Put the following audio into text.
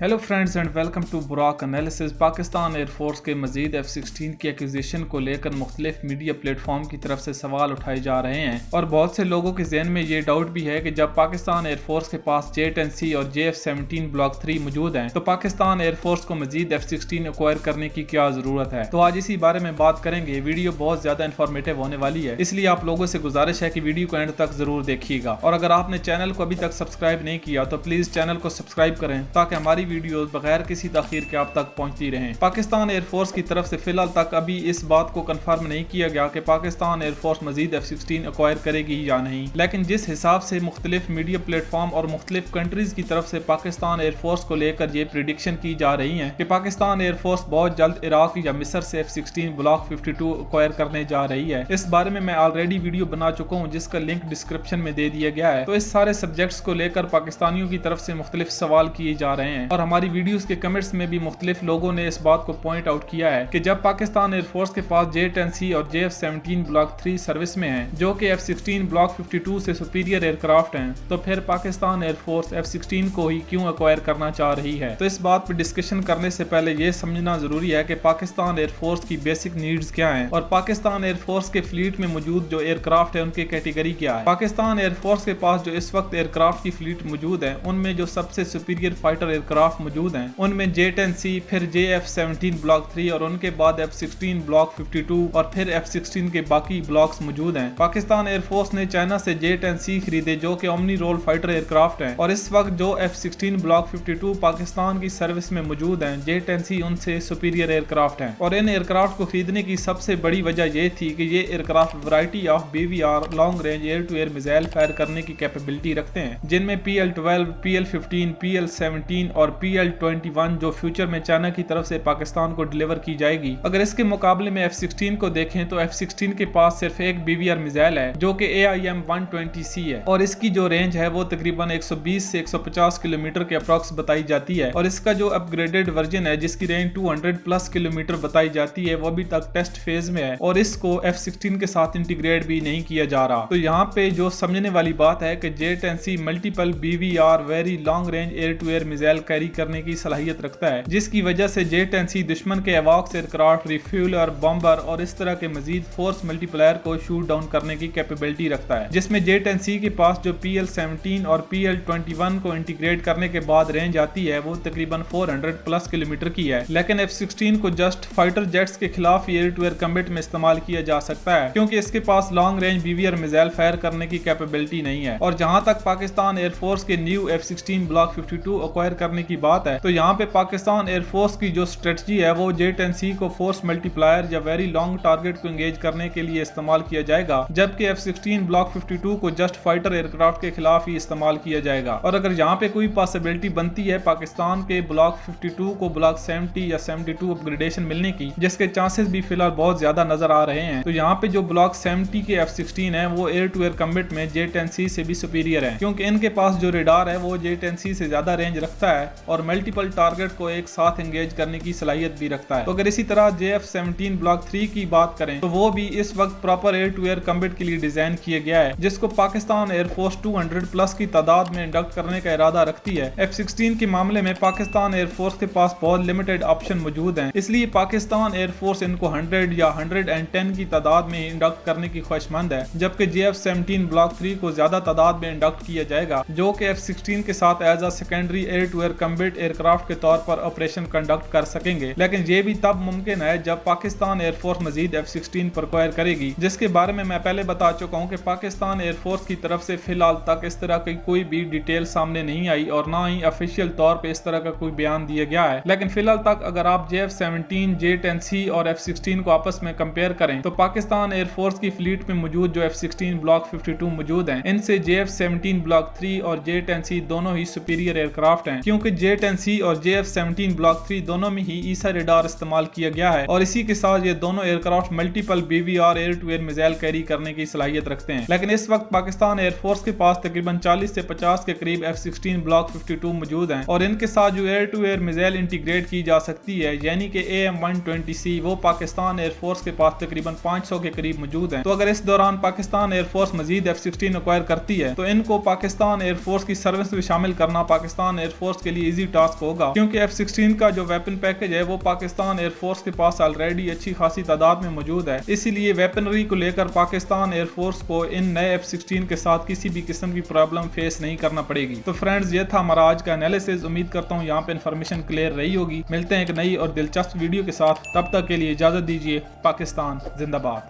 Hello friends and welcome to Burak analysis. Pakistan air force के मजीद F-16 की एक्विजिशन को लेकर मुख्तलिफ मीडिया प्लेटफॉर्म की तरफ से सवाल उठाए जा रहे हैं और बहुत से लोगों के जहन में ये डाउट भी है कि जब पाकिस्तान एयरफोर्स के पास J-10C और JF-17 ब्लॉक 3 मौजूद हैं तो पाकिस्तान एयरफोर्स को मजीद F-16 एक्वायर करने की क्या जरूरत है। तो आज इसी बारे में बात करेंगे। वीडियो बहुत ज्यादा इन्फॉर्मेटिव होने वाली है, इसलिए आप लोगों से गुजारिश है कि वीडियो को एंड तक जरूर देखिएगा और अगर आपने चैनल को अभी तक सब्सक्राइब नहीं किया तो प्लीज चैनल को सब्सक्राइब करें ताकि हमारी वीडियोस बगैर किसी तखीर के आप तक पहुंचती रहें। पाकिस्तान एयरफोर्स की तरफ से फिलहाल तक अभी इस बात को कंफर्म नहीं किया गया कि पाकिस्तान एयरफोर्स मजीद F-16 एक्वायर करेगी या नहीं, लेकिन जिस हिसाब से मुख्तलिफ मीडिया प्लेटफॉर्म और मुख्तलिफ कंट्रीज की तरफ से पाकिस्तान एयरफोर्स को लेकर ये प्रिडिक्शन की जा रही है कि पाकिस्तान एयरफोर्स बहुत जल्द इराक या मिस्र से F-16 ब्लॉक 52 एक्वायर करने जा रही है। इस बारे में मैं ऑलरेडी वीडियो बना चुका हूँ जिसका लिंक डिस्क्रिप्शन में दे दिया गया है। तो इस सारे सब्जेक्ट्स को लेकर पाकिस्तानियों की तरफ से मुख्तलिफ सवाल किए जा रहे हैं और हमारी वीडियोस के कमेंट्स में भी मुख्तलिफ लोगों ने इस बात को पॉइंट आउट किया है कि जब पाकिस्तान एयरफोर्स के पास J-10C और JF-17 ब्लॉक 3 सर्विस में है जो कि F-16 ब्लॉक 52 से सुपीरियर एयरक्राफ्ट हैं, तो फिर पाकिस्तान एयरफोर्स F-16 को ही क्यों एक्वायर करना चाह रही है। तो इस बात पर डिस्कशन करने से पहले ये समझना जरूरी है कि पाकिस्तान एयरफोर्स की बेसिक नीड्स क्या हैं और पाकिस्तान एयरफोर्स के फ्लीट में मौजूद जो एयरक्राफ्ट है उनकी कैटेगरी क्या है। पाकिस्तान एयरफोर्स के पास जो इस वक्त एयरक्राफ्ट की फ्लीट मौजूद है उनमें जो सबसे सुपीरियर फाइटर एयरक्राफ्ट मौजूद हैं उनमें J-10C, फिर JF-17 ब्लॉक 3 और उनके बाद F-16 ब्लॉक 52 और फिर F-16 के बाकी ब्लॉक्स मौजूद हैं। पाकिस्तान एयरफोर्स ने चाइना से J-10C खरीदे जो कि ओमनी रोल फाइटर एयरक्राफ्ट है और इस वक्त जो F-16 ब्लॉक 52 पाकिस्तान की सर्विस में मौजूद हैं, J-10C उनसे सुपीरियर एयरक्राफ्ट हैं और इन एयरक्राफ्ट को खरीदने की सबसे बड़ी वजह यह थी कि ये aircraft variety of BVR long range air to air missile fire करने की कैपेबिलिटी रखते हैं जिनमें PL-12, PL-15, PL-17 और PL-21 जो फ्यूचर में चाइना की तरफ से पाकिस्तान को डिलीवर की जाएगी। अगर इसके मुकाबले में F-16 को देखें तो F-16 के पास सिर्फ एक BVR मिसाइल है जो कि AIM-120C है और इसकी जो रेंज है वो तकरीबन 120 से 150 किलोमीटर के अप्रॉक्स बताई जाती है और इसका जो अपग्रेडेड वर्जन है जिसकी रेंज 200 प्लस किलोमीटर बताई जाती है वो अभी तक टेस्ट फेज में है और इसको F-16 के साथ इंटीग्रेट भी नहीं किया जा रहा। तो यहाँ पे जो समझने वाली बात है कि J-10C multiple BVR very long range air to air missile carry करने की सलाहियत रखता है जिसकी वजह से J-10C दुश्मन के एवॉक्स एयरक्राफ्ट, रिफ्यूलर, बॉम्बर और इस तरह के मजीद फोर्स मल्टीप्लायर को शूट डाउन करने की कैपेबिलिटी रखता है, जिसमें J-10C के पास जो PL-17 और PL-21 को इंटीग्रेट करने के बाद रेंज आती है वो तकरीबन 400 प्लस किलोमीटर की है। लेकिन F-16 को जस्ट फाइटर जेट्स के खिलाफ एयर टू एयर कम्बैट में इस्तेमाल किया जा सकता है क्योंकि इसके पास long range BVR missile fire करने की कैपेबिलिटी नहीं है। और जहां तक पाकिस्तान एयरफोर्स के न्यू F-16 ब्लॉक 52 एक्वायर करने की बात है तो यहाँ पे पाकिस्तान एयरफोर्स की जो स्ट्रेटजी है वो J-10C को फोर्स मल्टीप्लायर या वेरी लॉन्ग टारगेट को एंगेज करने के लिए इस्तेमाल किया जाएगा जबकि F-16 ब्लॉक 52 को जस्ट फाइटर एयरक्राफ्ट के खिलाफ ही इस्तेमाल किया जाएगा। और अगर यहाँ पे कोई पॉसिबिलिटी बनती है पाकिस्तान के ब्लॉक 52 को ब्लॉक 70 या 72 अपग्रेडेशन मिलने की, जिसके चांसेस भी फिलहाल बहुत ज्यादा नजर आ रहे हैं, तो यहाँ पे जो ब्लॉक 70 के F-16 है वो एयर टू एयर कम्बैट में J-10C से भी सुपीरियर है क्योंकि इनके पास जो रेडार है वो J-10C से ज्यादा रेंज रखता है और मल्टीपल टारगेट को एक साथ एंगेज करने की सलाहियत भी रखता है। तो अगर इसी तरह JF-17 ब्लॉक 3 की बात करें तो वो भी इस वक्त proper air to air combat के लिए डिजाइन किया गया है जिसको पाकिस्तान एयरफोर्स 200 प्लस की तादाद में इंडक्ट करने का इरादा रखती है। F-16 के मामले में पाकिस्तान एयरफोर्स के पास बहुत लिमिटेड ऑप्शन मौजूद हैं, इसलिए पाकिस्तान एयरफोर्स इनको 100 या 110 की तादाद में इंडक्ट करने की ख्वाहिशमंद है जबकि JF-17 ब्लॉक 3 को ज्यादा तादाद में इंडक्ट किया जाएगा जो कि F-16 के साथ as a secondary air to air combat aircraft के तौर पर ऑपरेशन कंडक्ट कर सकेंगे। लेकिन ये भी तब मुमकिन है जब पाकिस्तान एयरफोर्स मजीद F-16 पर एक्वायर करेगी, जिसके बारे में मैं पहले बता चुका हूँ कि पाकिस्तान एयरफोर्स की तरफ से फिलहाल तक इस तरह की कोई भी डिटेल सामने नहीं आई और ना ही ऑफिशियल तौर पे इस तरह का कोई बयान दिया गया है। लेकिन फिलहाल तक अगर आप JF-17, J-10C और F-16 को आपस में कंपेयर करें तो पाकिस्तान एयरफोर्स की फ्लीट में मौजूद जो F-16 ब्लॉक 52 मौजूद हैं इनसे JF-17 ब्लॉक 3 और J-10C दोनों ही सुपीरियर एयरक्राफ्ट हैं क्योंकि J-10C और JF-17 ब्लॉक 3 दोनों में ही ईसा रेडार इस्तेमाल किया गया है और इसी के साथ ये दोनों aircraft multiple BVR air to air missile carry करने की सलाहियत रखते हैं। लेकिन इस वक्त पाकिस्तान एयरफोर्स के पास तकरीबन 40 से 50 के करीब F-16 ब्लॉक 52 मौजूद हैं और इनके साथ जो air to air missile integrate की जा सकती है यानी कि AIM-120C वो पाकिस्तान एयरफोर्स के पास तकरीबन 500 के करीब मौजूद हैं। तो अगर इस दौरान पाकिस्तान एयरफोर्स मजीद F-16 एक्वायर करती है तो इनको पाकिस्तान एयरफोर्स की सर्विस में शामिल करना पाकिस्तान एयरफोर्स के लिए इजी टास्क होगा, क्योंकि F-16 का जो वेपन पैकेज है वो पाकिस्तान एयरफोर्स के पास ऑलरेडी अच्छी खासी तादाद में मौजूद है। इसीलिए वेपनरी को लेकर पाकिस्तान एयरफोर्स को इन नए F-16 के साथ किसी भी किस्म की प्रॉब्लम फेस नहीं करना पड़ेगी। तो फ्रेंड्स, ये था हमारा आज का एनालिसिस। उम्मीद करता हूँ यहाँ पे इन्फॉर्मेशन क्लियर रही होगी। मिलते हैं एक नई और दिलचस्प वीडियो के साथ, तब तक के लिए इजाजत दीजिए। पाकिस्तान जिंदाबाद।